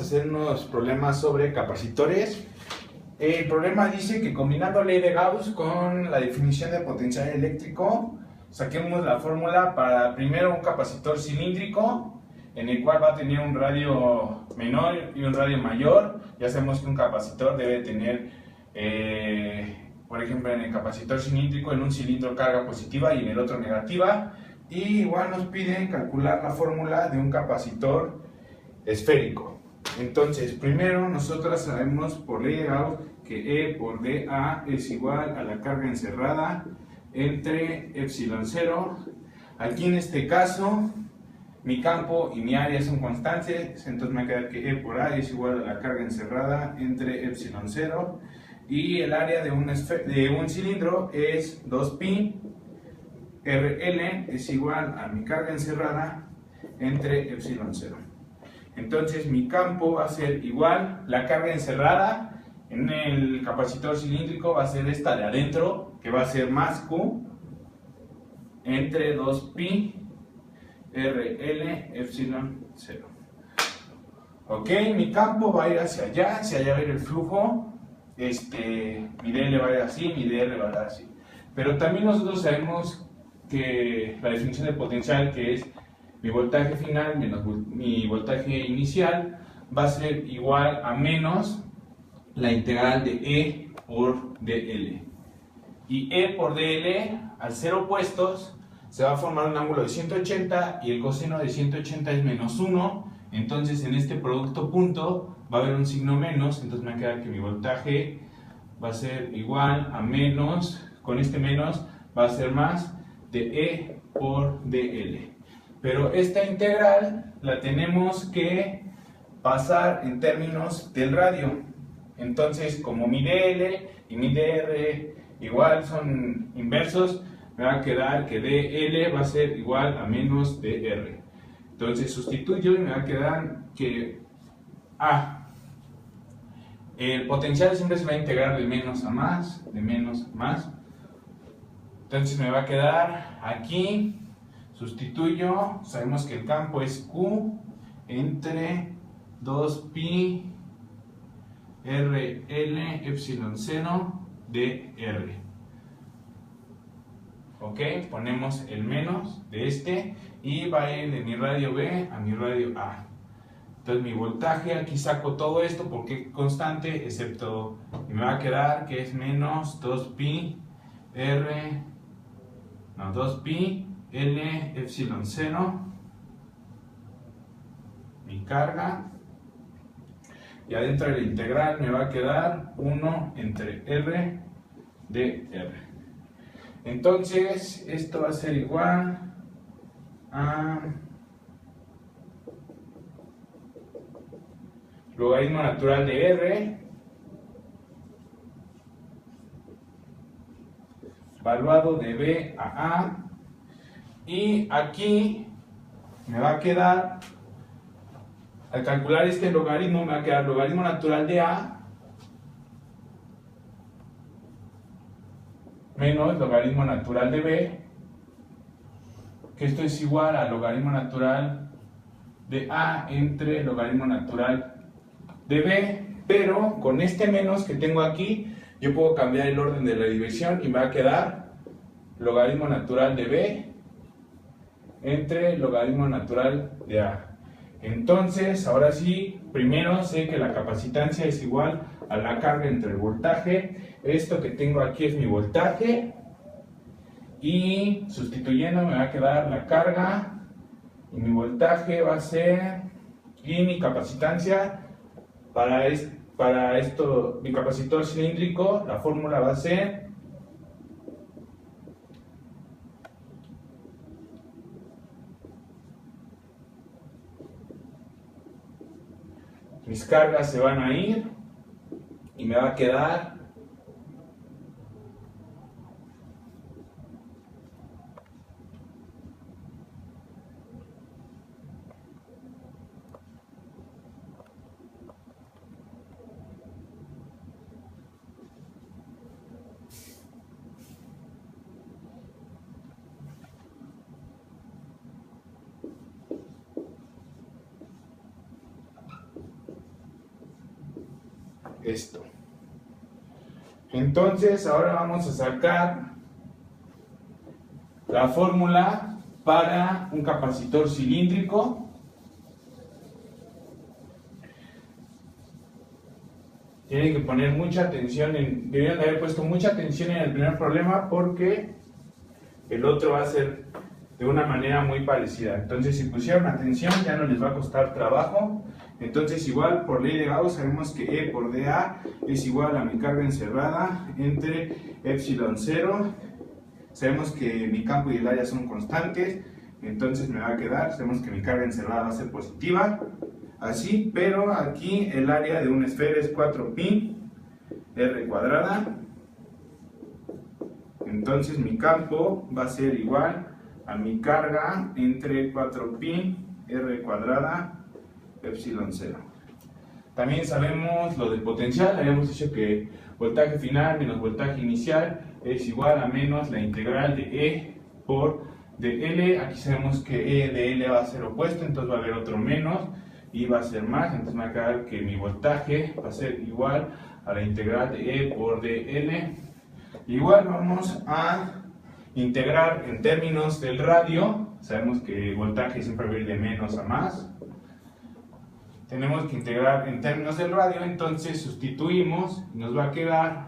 hacer unos problemas sobre capacitores. El problema dice que combinando ley de Gauss con la definición de potencial eléctrico, saquemos la fórmula para primero un capacitor cilíndrico, en el cual va a tener un radio menor y un radio mayor. Ya sabemos que un capacitor debe tener, por ejemplo, en el capacitor cilíndrico, en un cilindro carga positiva y en el otro negativa. Y igual nos piden calcular la fórmula de un capacitor esférico. Entonces, primero nosotros sabemos por ley de Gauss que E por dA es igual a la carga encerrada entre epsilon 0. Aquí en este caso, mi campo y mi área son constantes, entonces me va a quedar que E por A es igual a la carga encerrada entre epsilon 0. Y el área de un cilindro es 2pi. RL es igual a mi carga encerrada entre epsilon 0. Entonces mi campo va a ser igual, la carga encerrada en el capacitor cilíndrico va a ser esta de adentro, que va a ser más Q entre 2pi RL epsilon 0. Ok, mi campo va a ir hacia allá va a ir el flujo, mi DL va a ir así, mi DR va a ir así. Pero también nosotros sabemos que la definición de potencial, que es mi voltaje final menos mi voltaje inicial, va a ser igual a menos la integral de E por dL. Y E por dL, al ser opuestos, se va a formar un ángulo de 180 y el coseno de 180 es menos 1. Entonces en este producto punto va a haber un signo menos, entonces me va a quedar que mi voltaje va a ser igual a menos, con este menos va a ser más de E por dL. Pero esta integral la tenemos que pasar en términos del radio. Entonces, como mi dL y mi dr igual son inversos, me va a quedar que dL va a ser igual a menos dr. Entonces sustituyo y me va a quedar que el potencial siempre se va a integrar de menos a más, de menos a más. Entonces me va a quedar aquí, sustituyo, sabemos que el campo es Q entre 2pi RL epsilon 0 dr. Ok, ponemos el menos de y va a ir de mi radio B a mi radio A. Entonces mi voltaje, aquí saco todo esto porque es constante, excepto, y me va a quedar que es menos 2pi 2pi L epsilon 0, mi carga, y adentro de la integral me va a quedar 1 entre R de R. Entonces esto va a ser igual a logaritmo natural de R evaluado de B a A, y aquí me va a quedar, al calcular este logaritmo, me va a quedar logaritmo natural de A menos logaritmo natural de B, que esto es igual a logaritmo natural de A entre logaritmo natural de B, pero con este menos que tengo aquí, yo puedo cambiar el orden de la división y me va a quedar logaritmo natural de B entre logaritmo natural de A. Entonces, ahora sí, primero sé que la capacitancia es igual a la carga entre el voltaje. Esto que tengo aquí es mi voltaje, y sustituyendo me va a quedar la carga, y mi voltaje va a ser, y mi capacitancia para esto, mi capacitor cilíndrico, la fórmula va a ser mis cargas se van a ir y me va a quedar esto. Entonces ahora vamos a sacar la fórmula para un capacitor cilíndrico. Tienen que poner mucha atención, deberían de haber puesto mucha atención en el primer problema porque el otro va a ser de una manera muy parecida. Entonces, si pusieron atención, ya no les va a costar trabajo. Entonces, igual por ley de Gauss, sabemos que E por dA es igual a mi carga encerrada entre epsilon 0. Sabemos que mi campo y el área son constantes, entonces me va a quedar, sabemos que mi carga encerrada va a ser positiva, así, pero aquí el área de una esfera es 4pi r cuadrada. Entonces mi campo va a ser igual a mi carga entre 4pi r cuadrada epsilon 0. También sabemos lo del potencial, habíamos dicho que voltaje final menos voltaje inicial es igual a menos la integral de E por dL. Aquí sabemos que E de L va a ser opuesto, entonces va a haber otro menos y va a ser más, entonces me va a quedar que mi voltaje va a ser igual a la integral de E por dL. Igual vamos a integrar en términos del radio, sabemos que voltaje siempre va a ir de menos a más. Tenemos que integrar en términos del radio, entonces sustituimos y nos va a quedar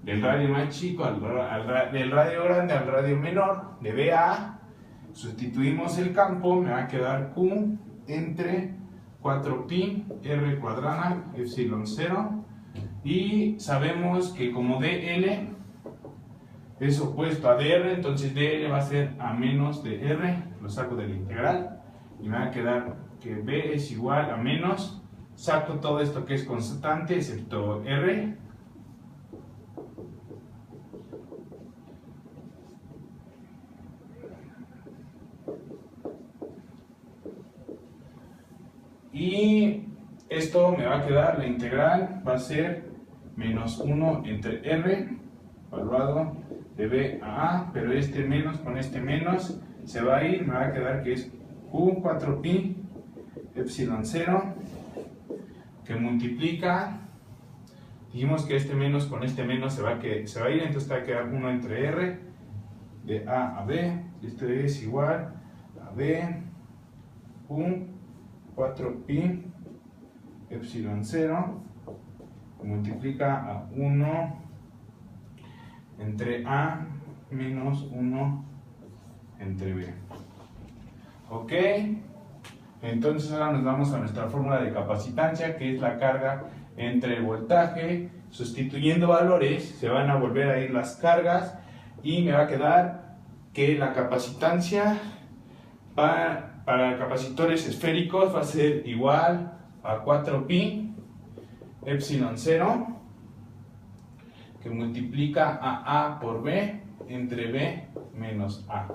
del radio más chico del radio grande al radio menor, de BA, sustituimos el campo, me va a quedar Q entre 4pi r cuadrada epsilon 0, y sabemos que como dL es opuesto a dr, entonces dl va a ser a menos dr, lo saco de la integral y me va a quedar que B es igual a menos, saco todo esto que es constante excepto R, y esto me va a quedar, la integral va a ser menos 1 entre R evaluado de B a A, pero este menos con este menos se va a ir, me va a quedar que es Q 4pi epsilon 0 que multiplica, dijimos que este menos con este menos se va a ir, entonces va a quedar 1 entre R de A a B, esto es igual a B Q 4pi epsilon 0 que multiplica a 1 entre A menos 1 entre B. Ok, entonces ahora nos vamos a nuestra fórmula de capacitancia, que es la carga entre el voltaje. Sustituyendo valores se van a volver a ir las cargas y me va a quedar que la capacitancia para capacitores esféricos va a ser igual a 4pi epsilon 0 que multiplica a A por B entre B menos A.